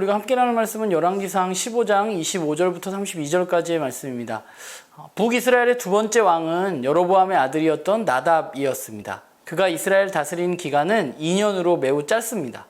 우리가 함께 나눌 말씀은 열왕기상 15장 25절부터 32절까지의 말씀입니다. 북이스라엘의 두 번째 왕은 여로보암의 아들이었던 나답이었습니다. 그가 이스라엘 다스린 기간은 2년으로 매우 짧습니다.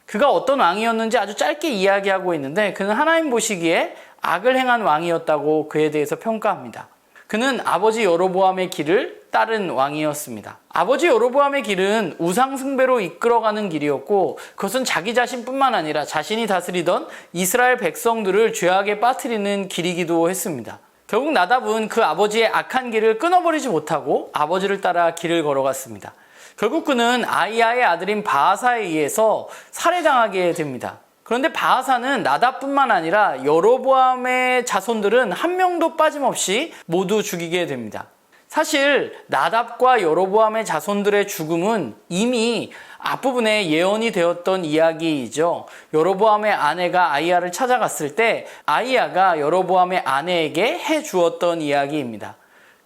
그가 어떤 왕이었는지 아주 짧게 이야기하고 있는데 그는 하나님 보시기에 악을 행한 왕이었다고 그에 대해서 평가합니다. 그는 아버지 여로보암의 길을 따른 왕이었습니다. 아버지 여로보암의 길은 우상 숭배로 이끌어가는 길이었고 그것은 자기 자신뿐만 아니라 자신이 다스리던 이스라엘 백성들을 죄악에 빠뜨리는 길이기도 했습니다. 결국 나답은 그 아버지의 악한 길을 끊어버리지 못하고 아버지를 따라 길을 걸어갔습니다. 결국 그는 아이야의 아들인 바아사에 의해서 살해당하게 됩니다. 그런데 바아사는 나답뿐만 아니라 여로보암의 자손들은 한 명도 빠짐없이 모두 죽이게 됩니다. 사실 나답과 여로보암의 자손들의 죽음은 이미 앞부분에 예언이 되었던 이야기이죠. 여로보암의 아내가 아이야를 찾아갔을 때 아이야가 여로보암의 아내에게 해주었던 이야기입니다.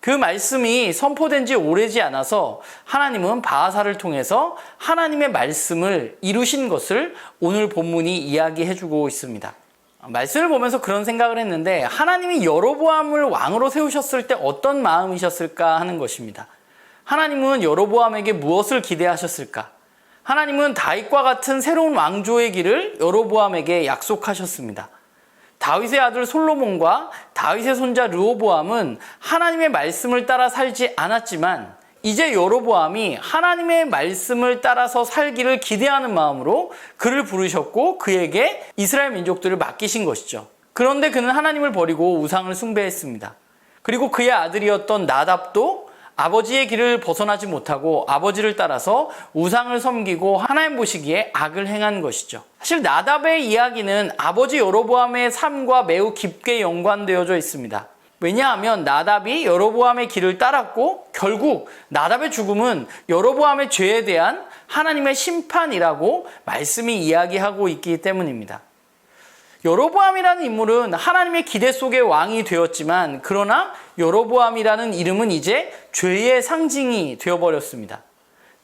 그 말씀이 선포된 지 오래지 않아서 하나님은 바아사를 통해서 하나님의 말씀을 이루신 것을 오늘 본문이 이야기해주고 있습니다. 말씀을 보면서 그런 생각을 했는데 하나님이 여로보암을 왕으로 세우셨을 때 어떤 마음이셨을까 하는 것입니다. 하나님은 여로보암에게 무엇을 기대하셨을까? 하나님은 다윗과 같은 새로운 왕조의 길을 여로보암에게 약속하셨습니다. 다윗의 아들 솔로몬과 다윗의 손자 르호보암은 하나님의 말씀을 따라 살지 않았지만 이제 여로보암이 하나님의 말씀을 따라서 살기를 기대하는 마음으로 그를 부르셨고 그에게 이스라엘 민족들을 맡기신 것이죠. 그런데 그는 하나님을 버리고 우상을 숭배했습니다. 그리고 그의 아들이었던 나답도 아버지의 길을 벗어나지 못하고 아버지를 따라서 우상을 섬기고 하나님 보시기에 악을 행한 것이죠. 사실 나답의 이야기는 아버지 여로보암의 삶과 매우 깊게 연관되어져 있습니다. 왜냐하면 나답이 여로보암의 길을 따랐고 결국 나답의 죽음은 여로보암의 죄에 대한 하나님의 심판이라고 말씀이 이야기하고 있기 때문입니다. 여로보암이라는 인물은 하나님의 기대 속의 왕이 되었지만 그러나 여로보암이라는 이름은 이제 죄의 상징이 되어버렸습니다.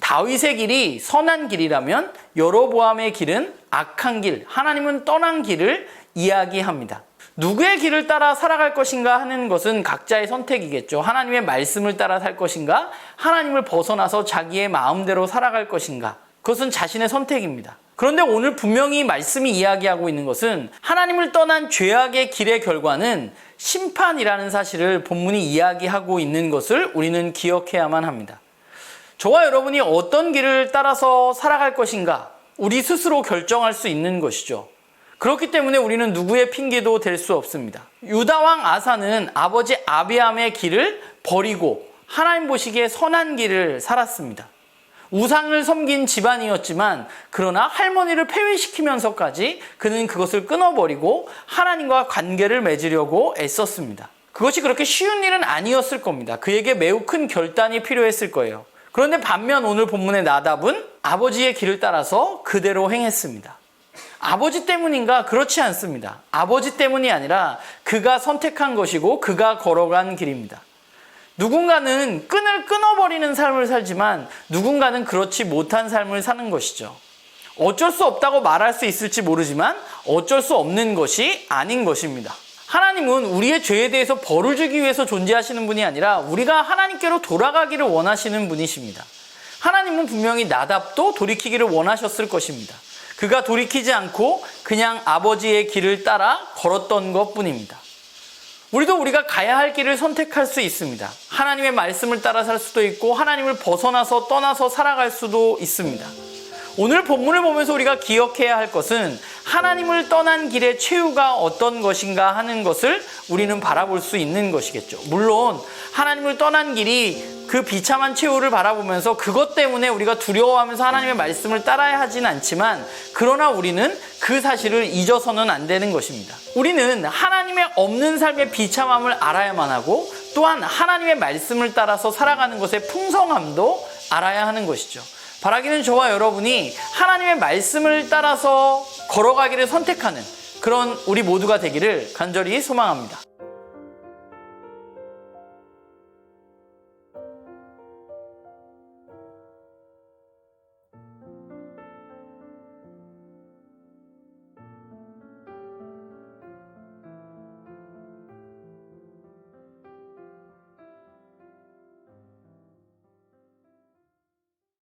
다윗의 길이 선한 길이라면 여로보암의 길은 악한 길, 하나님은 떠난 길을 이야기합니다. 누구의 길을 따라 살아갈 것인가 하는 것은 각자의 선택이겠죠. 하나님의 말씀을 따라 살 것인가? 하나님을 벗어나서 자기의 마음대로 살아갈 것인가? 그것은 자신의 선택입니다. 그런데 오늘 분명히 말씀이 이야기하고 있는 것은 하나님을 떠난 죄악의 길의 결과는 심판이라는 사실을 본문이 이야기하고 있는 것을 우리는 기억해야만 합니다. 저와 여러분이 어떤 길을 따라서 살아갈 것인가? 우리 스스로 결정할 수 있는 것이죠. 그렇기 때문에 우리는 누구의 핑계도 될 수 없습니다. 유다왕 아사는 아버지 아비암의 길을 버리고 하나님 보시기에 선한 길을 살았습니다. 우상을 섬긴 집안이었지만 그러나 할머니를 폐위시키면서까지 그는 그것을 끊어버리고 하나님과 관계를 맺으려고 애썼습니다. 그것이 그렇게 쉬운 일은 아니었을 겁니다. 그에게 매우 큰 결단이 필요했을 거예요. 그런데 반면 오늘 본문의 나답은 아버지의 길을 따라서 그대로 행했습니다. 아버지 때문인가? 그렇지 않습니다. 아버지 때문이 아니라 그가 선택한 것이고 그가 걸어간 길입니다. 누군가는 끈을 끊어버리는 삶을 살지만 누군가는 그렇지 못한 삶을 사는 것이죠. 어쩔 수 없다고 말할 수 있을지 모르지만 어쩔 수 없는 것이 아닌 것입니다. 하나님은 우리의 죄에 대해서 벌을 주기 위해서 존재하시는 분이 아니라 우리가 하나님께로 돌아가기를 원하시는 분이십니다. 하나님은 분명히 나답도 돌이키기를 원하셨을 것입니다. 그가 돌이키지 않고 그냥 아버지의 길을 따라 걸었던 것뿐입니다. 우리도 우리가 가야 할 길을 선택할 수 있습니다. 하나님의 말씀을 따라 살 수도 있고 하나님을 벗어나서 떠나서 살아갈 수도 있습니다. 오늘 본문을 보면서 우리가 기억해야 할 것은 하나님을 떠난 길의 최후가 어떤 것인가 하는 것을 우리는 바라볼 수 있는 것이겠죠. 물론 하나님을 떠난 길이 그 비참한 최후를 바라보면서 그것 때문에 우리가 두려워하면서 하나님의 말씀을 따라야 하진 않지만 그러나 우리는 그 사실을 잊어서는 안 되는 것입니다. 우리는 하나님의 없는 삶의 비참함을 알아야만 하고 또한 하나님의 말씀을 따라서 살아가는 것의 풍성함도 알아야 하는 것이죠. 바라기는 저와 여러분이 하나님의 말씀을 따라서 걸어가기를 선택하는 그런 우리 모두가 되기를 간절히 소망합니다.